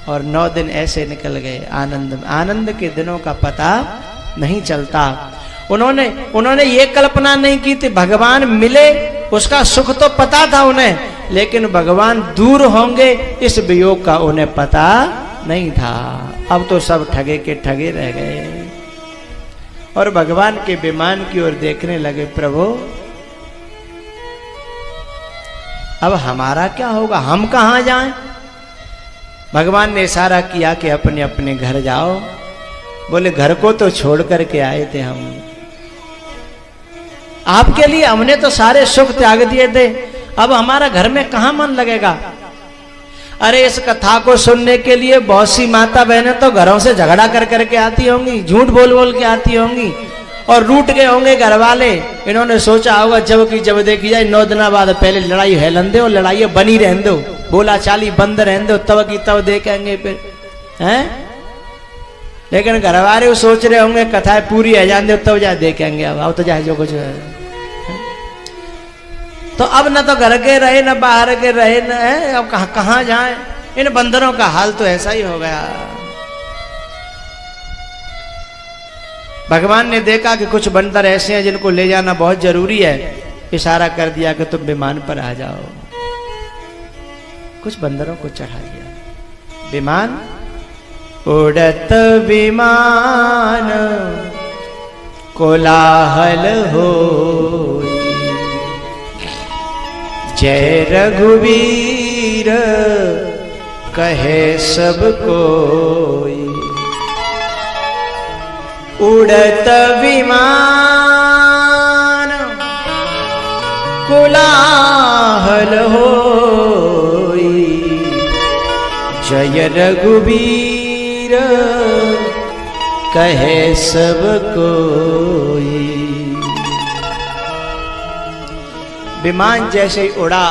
और 9 दिन ऐसे निकल गए आनंद में। आनंद के दिनों का पता नहीं चलता। उन्होंने ये कल्पना नहीं की थी भगवान मिले, उसका सुख तो पता था उन्हें, लेकिन भगवान दूर होंगे इस वियोग का उन्हें पता नहीं था। अब तो सब ठगे के ठगे रह गए और भगवान के विमान की ओर देखने लगे। प्रभु अब हमारा क्या होगा, हम कहां जाएं? भगवान ने इशारा किया कि अपने अपने घर जाओ। बोले घर को तो छोड़ करके आए थे हम, आपके लिए हमने तो सारे सुख त्याग दिए थे, अब हमारा घर में कहां मन लगेगा। अरे इस कथा को सुनने के लिए बहुत सी माता बहनें तो घरों से झगड़ा कर करके आती होंगी, झूठ बोल बोल के आती होंगी और रूठ गए होंगे घर वाले। इन्होंने सोचा होगा जब देखी जाए 9 दिन बाद पहले लड़ाई हेलन दो, लड़ाई बनी रहने दो, बोला चाली बंद रहने दो, तब की तब देखेंगे फिर हैं। लेकिन घर वाले सोच रहे होंगे कथा पूरी है जान दो तब जा देखेंगे, अब तो जाए जो कुछ है। तो अब न तो घर के रहे न बाहर के रहे न है, अब कहां जाए। इन बंदरों का हाल तो ऐसा ही हो गया। भगवान ने देखा कि कुछ बंदर ऐसे हैं जिनको ले जाना बहुत जरूरी है, इशारा कर दिया कि तुम विमान पर आ जाओ। कुछ बंदरों को चढ़ा दिया विमान। उड़त विमान कोलाहल हो, जय रघुवीर कहे सब कोई। उड़त विमान कोलाहल होई, जय रघुवीर कहे सब कोई। विमान जैसे ही उड़ा,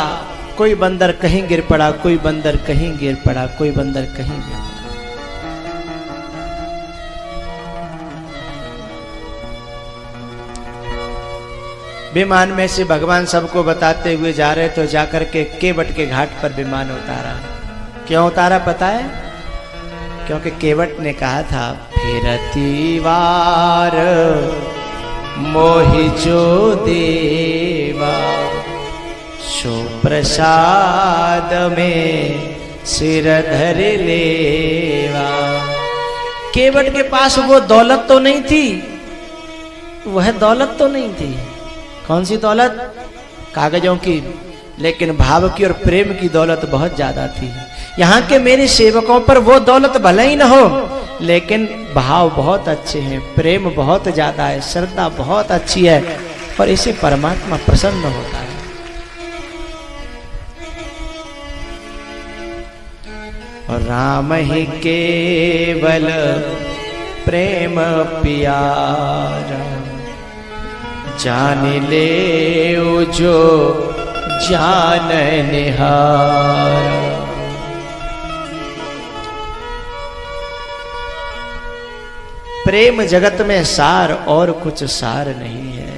कोई बंदर कहीं गिर पड़ा, कोई बंदर कहीं गिर पड़ा, कोई बंदर कहीं गिर पड़ा। विमान में से भगवान सबको बताते हुए जा रहे तो जाकर के केवट के घाट पर विमान उतारा। क्यों उतारा पता है? क्योंकि केवट ने कहा था फिरती वार मोहि जो देवा, सो प्रसाद में सिर धर लेवा। केवट के पास वो दौलत तो नहीं थी, वह दौलत तो नहीं थी। कौन सी दौलत? कागजों की, लेकिन भाव की और प्रेम की दौलत बहुत ज्यादा थी। यहाँ के मेरे सेवकों पर वो दौलत भले ही न हो, लेकिन भाव बहुत अच्छे हैं, प्रेम बहुत ज्यादा है, श्रद्धा बहुत अच्छी है और इसे परमात्मा प्रसन्न होता है। और राम ही केवल प्रेम प्यारा, जान ले जो जान निहारा। प्रेम जगत में सार और कुछ सार नहीं है।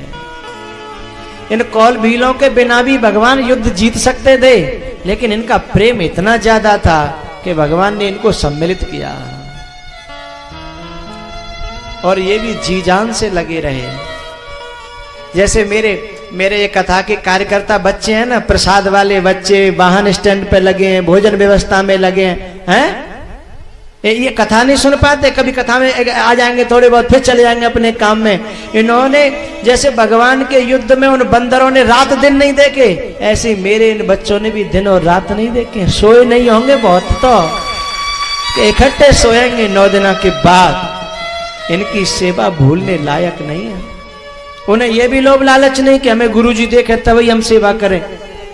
इन कौल भीलों के बिना भी भगवान युद्ध जीत सकते थे, लेकिन इनका प्रेम इतना ज्यादा था कि भगवान ने इनको सम्मिलित किया और ये भी जी जान से लगे रहे। जैसे मेरे ये कथा के कार्यकर्ता बच्चे हैं ना, प्रसाद वाले बच्चे वाहन स्टैंड पे लगे हैं, भोजन व्यवस्था में लगे हैं। ये कथा नहीं सुन पाते, कभी कथा में आ जाएंगे थोड़े बहुत फिर चले जाएंगे अपने काम में। इन्होंने जैसे भगवान के युद्ध में उन बंदरों ने रात दिन नहीं देखे, ऐसे मेरे इन बच्चों ने भी दिन और रात नहीं देखे। सोए नहीं होंगे बहुत तो इकट्ठे सोएंगे 9 दिन के बाद। इनकी सेवा भूलने लायक नहीं है। उन्हें यह भी लोभ लालच नहीं कि हमें गुरुजी देखे तभी हम सेवा करें,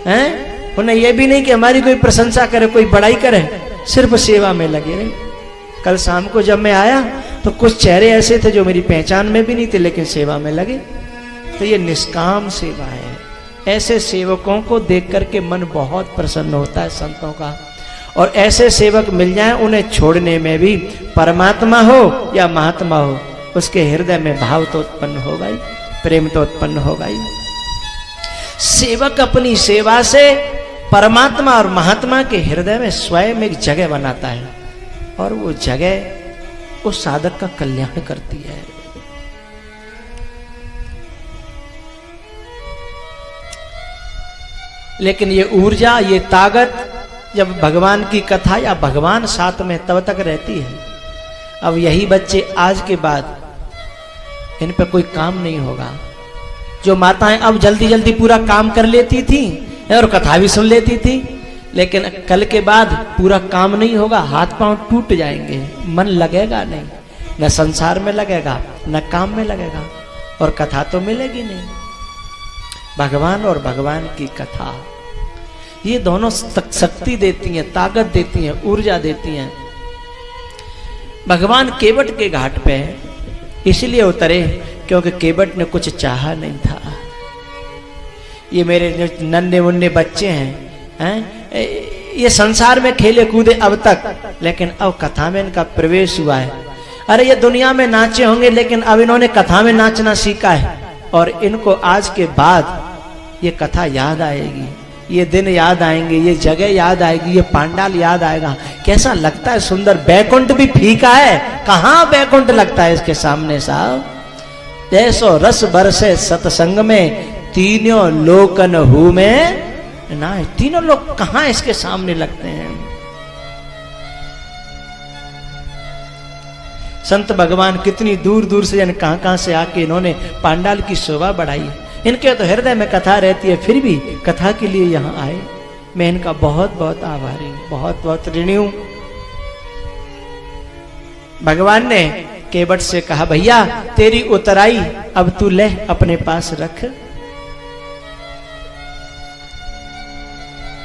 हैं? उन्हें यह भी नहीं कि हमारी कोई प्रशंसा करे, कोई बड़ाई करे, सिर्फ सेवा में लगे रहे। कल शाम को जब मैं आया तो कुछ चेहरे ऐसे थे जो मेरी पहचान में भी नहीं थे, लेकिन सेवा में लगे। तो ये निष्काम सेवा है। ऐसे सेवकों को देख करके मन बहुत प्रसन्न होता है संतों का। और ऐसे सेवक मिल जाएं, उन्हें छोड़ने में भी परमात्मा हो या महात्मा हो, उसके हृदय में भाव तो उत्पन्न होगा ही, प्रेम तो उत्पन्न होगा ही। सेवक अपनी सेवा से परमात्मा और महात्मा के हृदय में स्वयं एक जगह बनाता है। और वो जगह उस साधक का कल्याण करती है। लेकिन ये ऊर्जा, ये ताकत जब भगवान की कथा या भगवान साथ में तब तक रहती है। अब यही बच्चे आज के बाद इन पे कोई काम नहीं होगा। जो माताएं अब जल्दी जल्दी पूरा काम कर लेती थी और कथा भी सुन लेती थी, लेकिन कल के बाद पूरा काम नहीं होगा, हाथ पांव टूट जाएंगे, मन लगेगा नहीं, न संसार में लगेगा न काम में लगेगा, और कथा तो मिलेगी नहीं। भगवान और भगवान की कथा ये दोनों शक्ति देती हैं, ताकत देती हैं, ऊर्जा देती हैं। भगवान केवट के घाट पे इसलिए उतरे क्योंकि केवट ने कुछ चाहा नहीं था। ये मेरे नन्हे मुन्ने बच्चे हैं, ये संसार में खेले कूदे अब तक, लेकिन अब कथा में इनका प्रवेश हुआ है। अरे ये दुनिया में नाचे होंगे, लेकिन अब इन्होंने कथा में नाचना सीखा है, और इनको आज के बाद ये कथा याद आएगी, ये दिन याद आएंगे, ये जगह याद आएगी, ये पांडाल याद आएगा। कैसा लगता है सुंदर। बैकुंठ भी फीका है, कहाँ बैकुंठ लगता है इसके सामने साहब। जैसो रस बरसे सत्संग में, तीनों लोकन हूं में ना, तीनों लोग कहां इसके सामने लगते हैं। संत भगवान कितनी दूर दूर से जन कहां से आके इन्होंने पांडाल की शोभा बढ़ाई। इनके तो हृदय में कथा रहती है, फिर भी कथा के लिए यहां आए। मैं इनका बहुत बहुत आभारी हूं, बहुत बहुत ऋणी हूं। भगवान ने केवट से कहा, भैया तेरी उतराई अब तू ले अपने पास रख।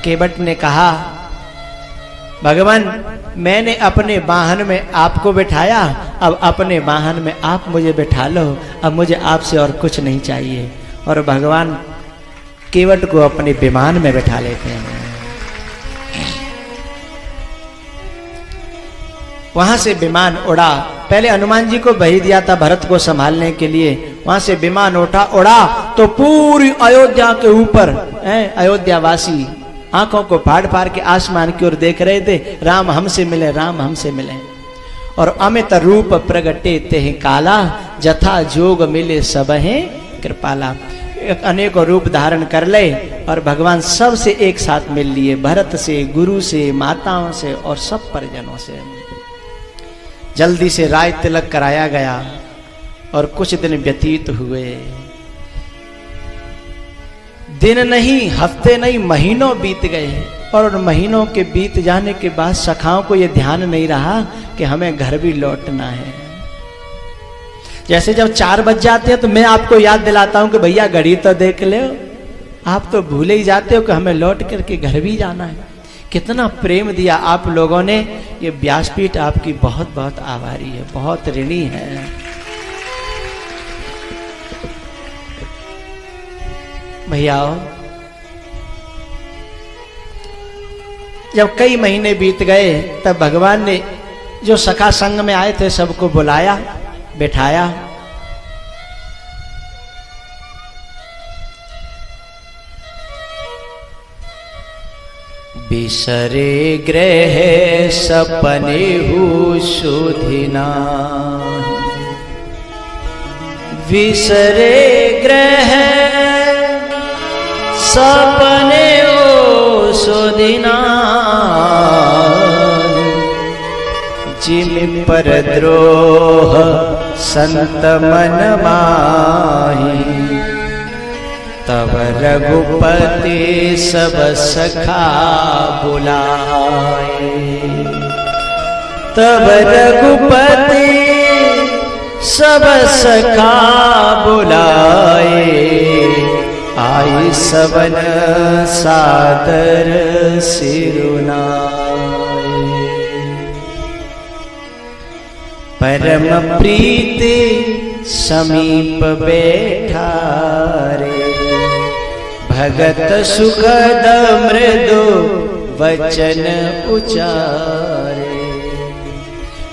केवट ने कहा, भगवान मैंने अपने वाहन में आपको बिठाया, अब अपने वाहन में आप मुझे बिठा लो, अब मुझे आपसे और कुछ नहीं चाहिए। और भगवान केवट को अपने विमान में बिठा लेते हैं। वहां से विमान उड़ा। पहले हनुमान जी को भेज दिया था भरत को संभालने के लिए, वहां से विमान उड़ा तो पूरी अयोध्या के ऊपर अयोध्यावासी आंखों को फाड़ फाड़ के आसमान की ओर देख रहे थे, राम हमसे मिले, राम हमसे मिले। और अमित रूप प्रगटे ते काला, जथा जोग मिले सब हैं कृपाला। अनेकों रूप धारण कर ले और भगवान सब से एक साथ मिल लिए, भरत से, गुरु से, माताओं से और सब परिजनों से। जल्दी से राज तिलक कराया गया और कुछ दिन व्यतीत हुए। दिन नहीं, हफ्ते नहीं, महीनों बीत गए। और उन महीनों के बीत जाने के बाद सखाओं को यह ध्यान नहीं रहा कि हमें घर भी लौटना है। जैसे जब 4 बज जाते हैं तो मैं आपको याद दिलाता हूं कि भैया घड़ी तो देख ले, आप तो भूले ही जाते हो कि हमें लौट करके घर भी जाना है। कितना प्रेम दिया आप लोगों ने। ये व्यासपीठ आपकी बहुत बहुत आभारी है, बहुत ऋणी है। भैया जब कई महीने बीत गए तब भगवान ने जो सखा संग में आए थे सबको बुलाया, बैठाया। बिसरे ग्रह सपने हु सुधिना, विसरे ग्रह सपने हो सुधिना, जिम पर द्रोह संत मन माही, तब रघुपति सब सखा बुलाए। तब रघुपति सब सखा बुलाए, आई सबन सादर सिरुनाए। परम प्रीति समीप बैठा रे, भगत सुखद मृदु वचन उचारे।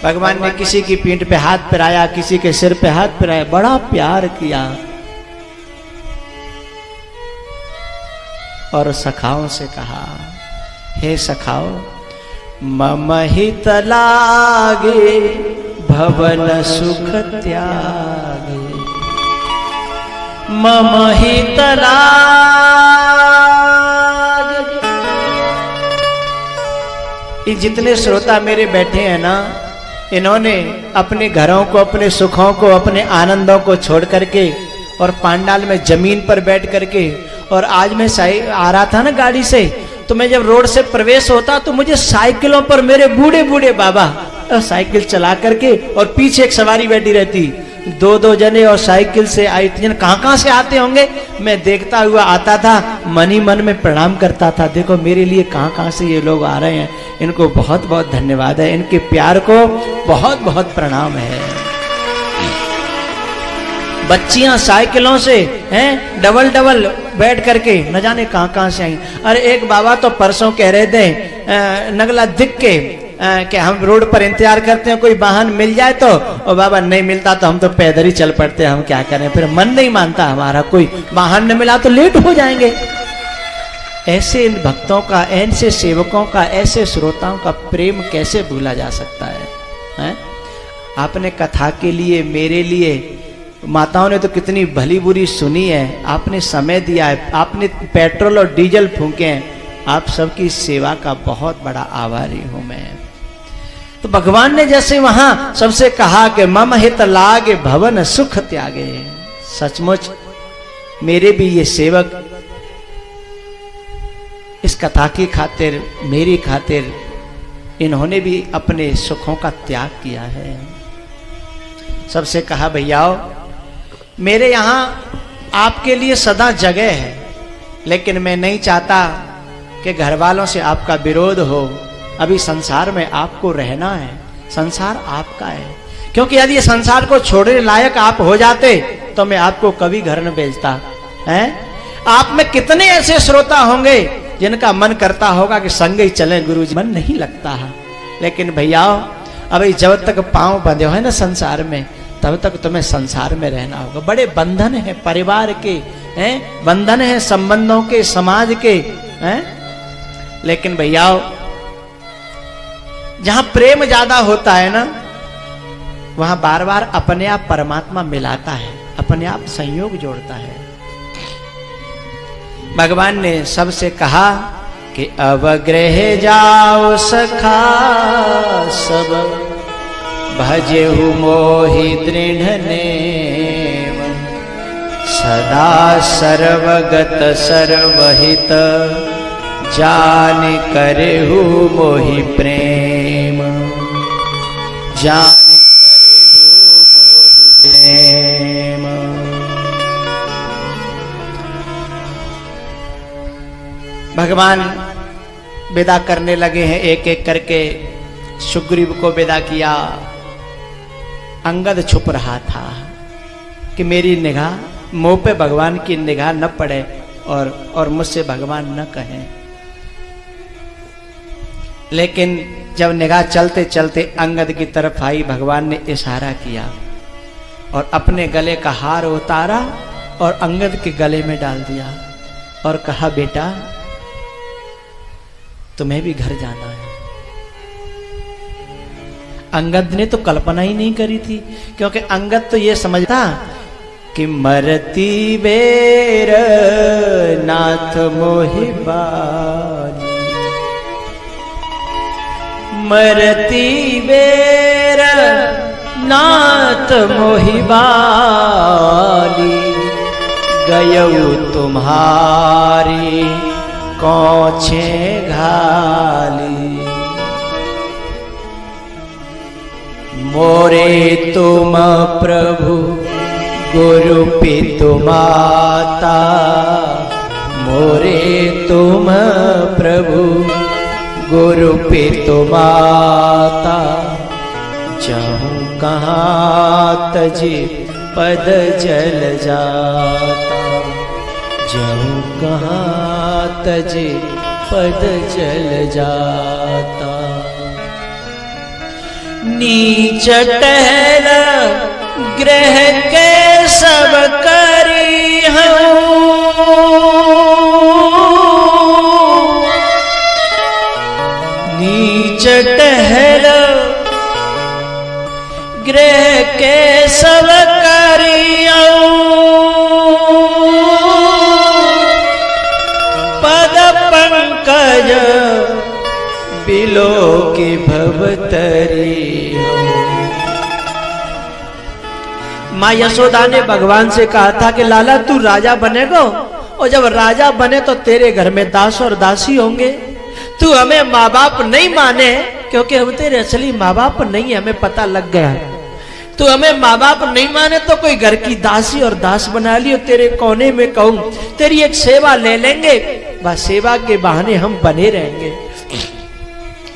भगवान ने किसी की पीठ पे हाथ फिराया, किसी के सिर पे हाथ फिराया, बड़ा प्यार किया। और सखाओं से कहा, हे सखाओ, मम हित लागे भवन सुख त्यागे, मम हित लागे। ये जितने श्रोता मेरे बैठे हैं ना, इन्होंने अपने घरों को, अपने सुखों को, अपने आनंदों को छोड़ करके और पांडाल में जमीन पर बैठ करके, और आज मैं आ रहा था ना गाड़ी से, तो मैं जब रोड से प्रवेश होता तो मुझे साइकिलों पर मेरे बूढ़े बूढ़े बाबा साइकिल चला करके, और पीछे एक सवारी बैठी रहती, दो दो जने और साइकिल से आई थी। कहाँ से आते होंगे, मैं देखता हुआ आता था, मन ही मन में प्रणाम करता था, देखो मेरे लिए कहाँ से ये लोग आ रहे हैं, इनको बहुत बहुत धन्यवाद है, इनके प्यार को बहुत बहुत प्रणाम है। बच्चियां साइकिलों से हैं डबल डबल बैठ करके न जाने कहाँ से आई। अरे एक बाबा तो परसों कह रहे थे नगला दिख के कि हम रोड पर इंतजार करते हैं कोई वाहन मिल जाए तो, और बाबा नहीं मिलता तो हम तो पैदल ही चल पड़ते हैं, हम क्या करें, फिर मन नहीं मानता हमारा, कोई वाहन न मिला तो लेट हो जाएंगे। ऐसे इन भक्तों का, ऐसे सेवकों का, ऐसे श्रोताओं का प्रेम कैसे भूला जा सकता है? आपने कथा के लिए, मेरे लिए, माताओं ने तो कितनी भली बुरी सुनी है, आपने समय दिया है, आपने पेट्रोल और डीजल फूके हैं, आप सबकी सेवा का बहुत बड़ा आभारी हूं मैं। तो भगवान ने जैसे वहां सबसे कहा कि मम हित लागे भवन सुख त्यागे, सचमुच मेरे भी ये सेवक इस कथा की खातिर, मेरी खातिर, इन्होंने भी अपने सुखों का त्याग किया है। सबसे कहा भैयाओ मेरे यहां आपके लिए सदा जगह है, लेकिन मैं नहीं चाहता कि घर वालों से आपका विरोध हो। अभी संसार में आपको रहना है, संसार आपका है, क्योंकि यदि संसार को छोड़ने लायक आप हो जाते तो मैं आपको कभी घर न भेजता है। आप में कितने ऐसे श्रोता होंगे जिनका मन करता होगा कि संग ही चले गुरुजी, मन नहीं लगता है। लेकिन भैयाओ अभी जब तक पांव बंधे हो ना संसार में, तब तक तुम्हें संसार में रहना होगा। बड़े बंधन है परिवार के, हैं बंधन है संबंधों के, समाज के, हैं। लेकिन भैयाओ जहां प्रेम ज्यादा होता है ना, वहां बार बार अपने आप परमात्मा मिलाता है, अपने आप संयोग जोड़ता है। भगवान ने सबसे कहा कि अवग्रह जाओ सखा सब, भजेहु मोहि दृढ़ नेम, सदा सर्वगत सर्वहित, जान करेहु मोहि प्रेम, जान करेहु मोहि प्रेम। भगवान विदा करने लगे हैं, एक एक करके सुग्रीव को विदा किया। अंगद छुप रहा था कि मेरी निगाह मुंह पे भगवान की निगाह न पड़े और मुझसे भगवान न कहें। लेकिन जब निगाह चलते चलते अंगद की तरफ आई, भगवान ने इशारा किया और अपने गले का हार उतारा और अंगद के गले में डाल दिया और कहा बेटा तुम्हें भी घर जाना है। अंगद ने तो कल्पना ही नहीं करी थी, क्योंकि अंगद तो ये समझता कि मरती बेर नाथ मोहि बाली, मरती बेर नाथ मोहि बाली, गयऊ तुम्हारी कौछे घाली, मोरे तुम प्रभु गुरु पितु माता, मोरे तुम प्रभु गुरु पितु माता, जाऊं कहाँ तजे पद जल जाता, जाऊं कहाँ तजे पद जल जाता। नीच टहल ग्रह के सब करी हूँ, नीच ब्रज बिलो की भवतरी हो। माँ यशोदा ने भगवान से कहा था कि लाला तू राजा बनेगा, और जब राजा बने तो तेरे घर में दास और दासी होंगे। तू हमें माँ बाप नहीं माने, क्योंकि हम तेरे असली माँ बाप नहीं, हमें पता लग गया। तू हमें माँ बाप नहीं माने तो कोई घर की दासी और दास बना लियो, तेरे कोने में कहूं तेरी एक सेवा ले लेंगे, बस सेवा के बहाने हम बने रहेंगे।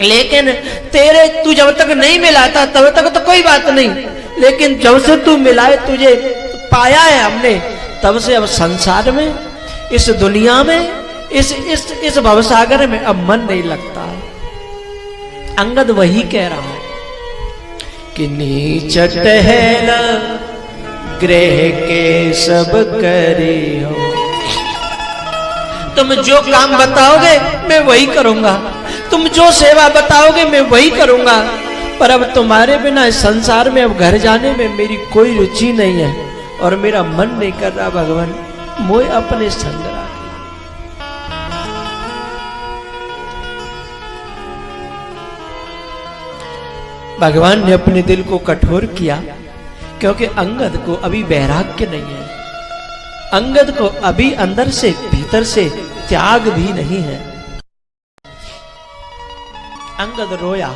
लेकिन तेरे तू जब तक नहीं मिलाता तब तक तो कोई बात नहीं, लेकिन जब से तू मिलाए तुझे पाया है हमने, तब से अब संसार में, इस दुनिया में, इस भवसागर में अब मन नहीं लगता। अंगद वही कह रहा है कि नीच टहल ग्रह के सब करी हो। तुम जो काम बताओगे मैं वही करूंगा, तुम जो सेवा बताओगे मैं वही करूंगा, पर अब तुम्हारे बिना इस संसार में अब घर जाने में मेरी कोई रुचि नहीं है और मेरा मन नहीं कर रहा भगवान, मोए अपने संग रहा। भगवान ने अपने दिल को कठोर किया, क्योंकि अंगद को अभी वैराग्य नहीं है, अंगद को अभी अंदर से भीतर से त्याग भी नहीं है। अंगद रोया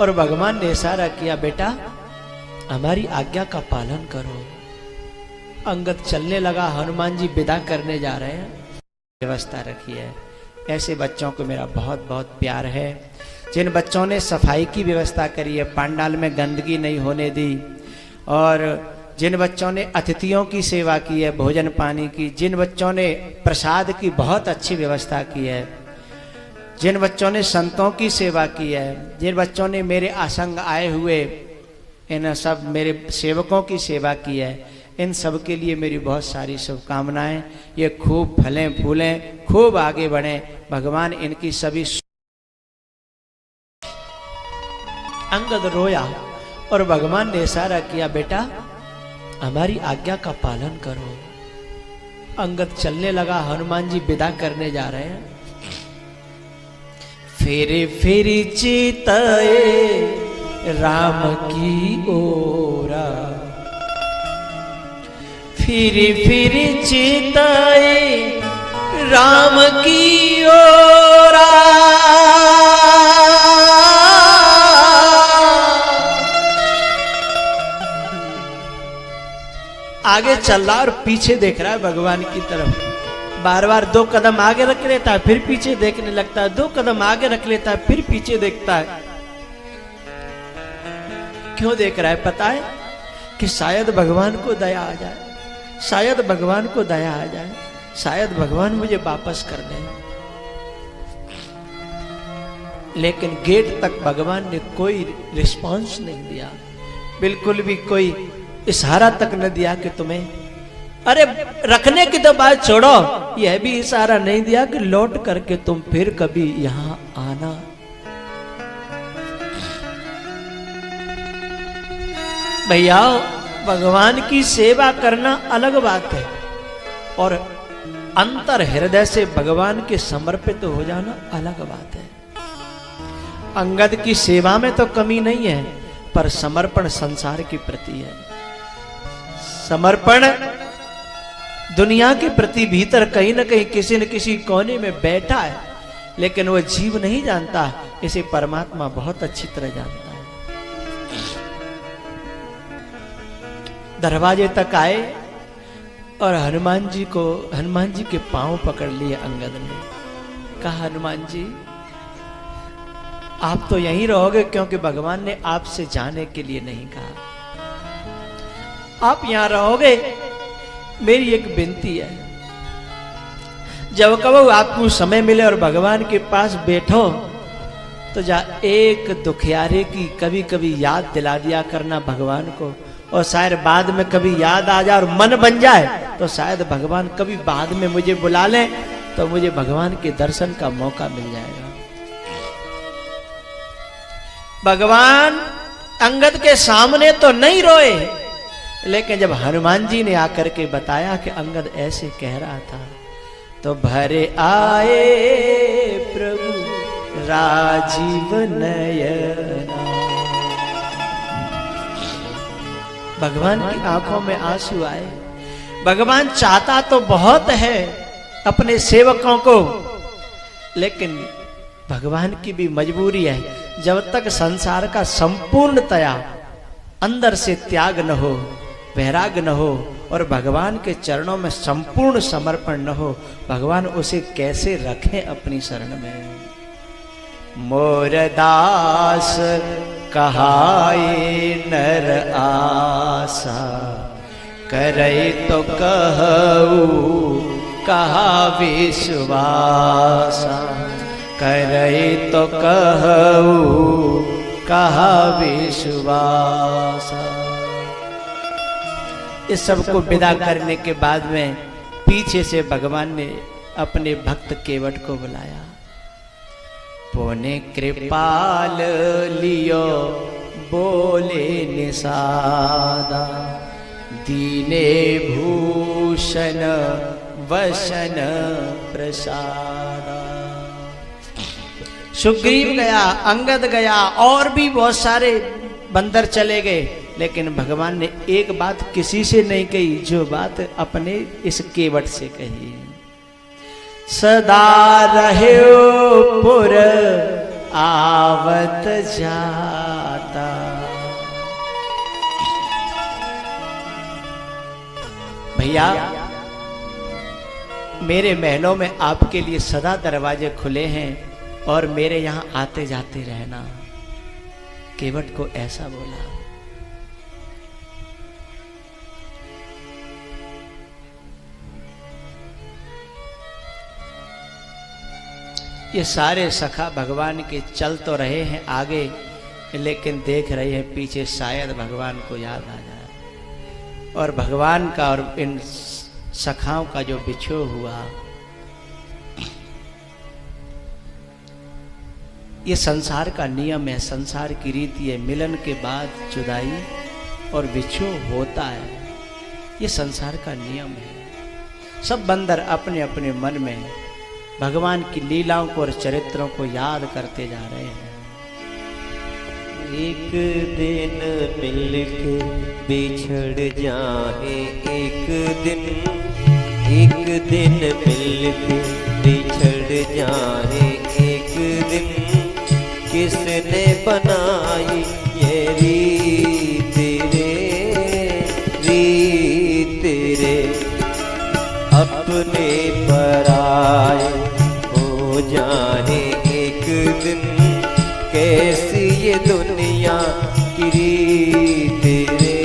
और भगवान ने इशारा किया, बेटा हमारी आज्ञा का पालन करो। अंगद चलने लगा, हनुमान जी विदा करने जा रहे हैं। व्यवस्था रखी है, ऐसे बच्चों को मेरा बहुत बहुत प्यार है, जिन बच्चों ने सफाई की व्यवस्था करी है, पांडाल में गंदगी नहीं होने दी, और जिन बच्चों ने अतिथियों की सेवा की है, भोजन पानी की, जिन बच्चों ने प्रसाद की बहुत अच्छी व्यवस्था की है, जिन बच्चों ने संतों की सेवा की है, जिन बच्चों ने मेरे आसंग आए हुए इन सब मेरे सेवकों की सेवा की है, इन सब के लिए मेरी बहुत सारी शुभकामनाएं। ये खूब फलें फूलें, खूब आगे बढ़ें, भगवान इनकी सभी। अंगद रोया और भगवान ने इशारा किया, बेटा हमारी आज्ञा का पालन करो। अंगद चलने लगा, हनुमान जी विदा करने जा रहे हैं। फेरे फेरी चिताए राम की ओरा, फिरी फिरी चिताए राम की ओरा, आगे चल रहा और पीछे देख रहा है भगवान की तरफ। बार बार 2 कदम आगे रख लेता है, फिर पीछे देखने लगता है, 2 कदम आगे रख लेता है, फिर पीछे देखता है। क्यों देख रहा है पता है? कि शायद भगवान को दया आ जाए, शायद भगवान को दया आ जाए, शायद भगवान मुझे वापस कर दे। लेकिन गेट तक भगवान ने कोई रिस्पांस नहीं दिया, बिल्कुल भी कोई इशारा तक न दिया कि तुम्हें, अरे रखने की तो बात छोड़ो, यह भी इशारा नहीं दिया कि लौट करके तुम फिर कभी यहां आना। भैया भगवान की सेवा करना अलग बात है, और अंतर हृदय से भगवान के समर्पित हो जाना अलग बात है। अंगद की सेवा में तो कमी नहीं है, पर समर्पण संसार के प्रति है। समर्पण दुनिया के प्रति भीतर कहीं न कहीं किसी न किसी कोने में बैठा है, लेकिन वह जीव नहीं जानता, इसे परमात्मा बहुत अच्छी तरह जानता है। दरवाजे तक आए और हनुमान जी के पांव पकड़ लिए अंगद ने। कहा, हनुमान जी आप तो यहीं रहोगे, क्योंकि भगवान ने आपसे जाने के लिए नहीं कहा, आप यहां रहोगे। मेरी एक विनती है, जब कहो आपको समय मिले और भगवान के पास बैठो, तो जा एक दुखियारे की कभी कभी याद दिला दिया करना भगवान को, और शायद बाद में कभी याद आ जाए और मन बन जाए, तो शायद भगवान कभी बाद में मुझे बुला लें, तो मुझे भगवान के दर्शन का मौका मिल जाएगा। भगवान अंगद के सामने तो नहीं रोए, लेकिन जब हनुमान जी ने आकर के बताया कि अंगद ऐसे कह रहा था, तो भरे आए प्रभु राजीव नयना। भगवान की आंखों में आंसू आए। भगवान चाहता तो बहुत है अपने सेवकों को, लेकिन भगवान की भी मजबूरी है। जब तक संसार का संपूर्णतया अंदर से त्याग न हो, वैराग न हो और भगवान के चरणों में संपूर्ण समर्पण न हो, भगवान उसे कैसे रखें अपनी शरण में। मोर दास कहाए नर आशा, करे तो कहू कहा विश्वासा, करे तो कहू कहा विश्वासा। इस सबको विदा करने के बाद में पीछे से भगवान ने अपने भक्त केवट को बुलाया। पुण्य कृपाल लियो बोले निषादा, दीने भूषण वसन प्रसादा। सुग्रीव गया, अंगद गया और भी बहुत सारे बंदर चले गए, लेकिन भगवान ने एक बात किसी से नहीं कही, जो बात अपने इस केवट से कही। सदा रहो पुर आवत जाता। भैया मेरे महलों में आपके लिए सदा दरवाजे खुले हैं और मेरे यहां आते जाते रहना। केवट को ऐसा बोला। ये सारे सखा भगवान के चल तो रहे हैं आगे, लेकिन देख रहे हैं पीछे शायद भगवान को याद आ जाए। और भगवान का और इन सखाओं का जो बिछो हुआ, ये संसार का नियम है, संसार की रीति है। मिलन के बाद जुदाई और बिछो होता है, ये संसार का नियम है। सब बंदर अपने अपने मन में भगवान की लीलाओं को और चरित्रों को याद करते जा रहे हैं। एक दिन मिलके बिछड़ जाए, एक दिन मिलके बिछड़ जाए, एक दिन किसने बनाई ये रीत रे, अपने पराए हो जाए एक दिन, कैसी ये दुनिया की रीत रे।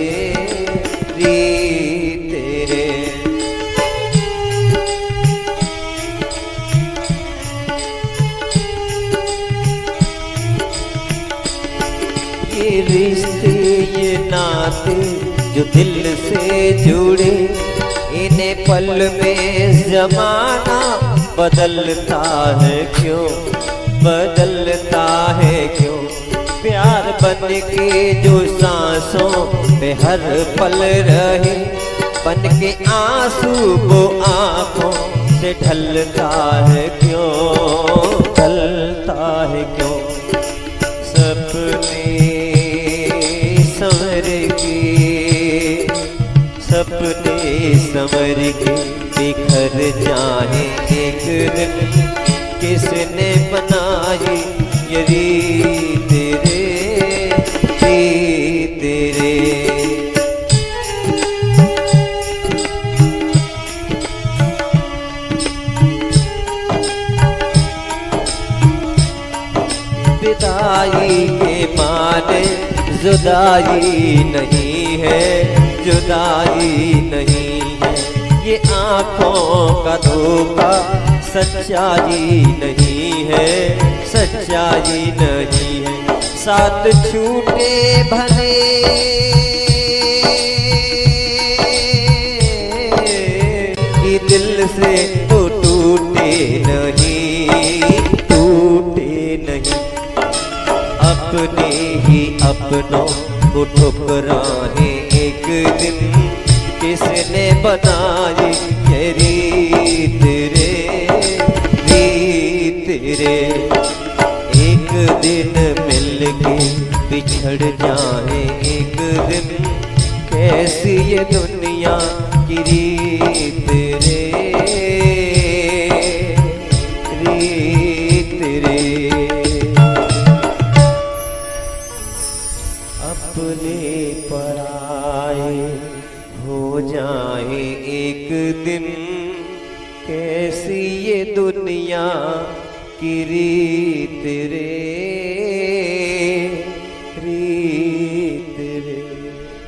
ये रिश्ते ये नाते जो दिल से जुड़े, इन्हें पल में जमाना बदलता है क्यों, बदलता है क्यों। प्यार बन के जो सांसों पे हर पल रहे, बन के आंसू वो आंखों से ढलता है क्यों, ढलता है क्यों। सपने संवर के, सपने संवर के बिखर जाए एक दिन, किसने बनाई ये रीत रे। विदाई के माने जुदाई नहीं है, जुदाई नहीं है। ये आँखों का धोखा सच्चाई नहीं है, सच्चाई नहीं है। साथ छूटे भले कि दिल से तो टूटे नहीं, टूटे नहीं। अपने ही अपनों को ठुकराए एक दिन, किसने बनाई ये रीत रे, रीत रे। दिन मिलके बिछड़ जाए एक दिन, कैसी ये दुनिया की रीत रे, रीत रे। अपने पराए हो जाए एक दिन, कैसी ये दुनिया की रीत रे।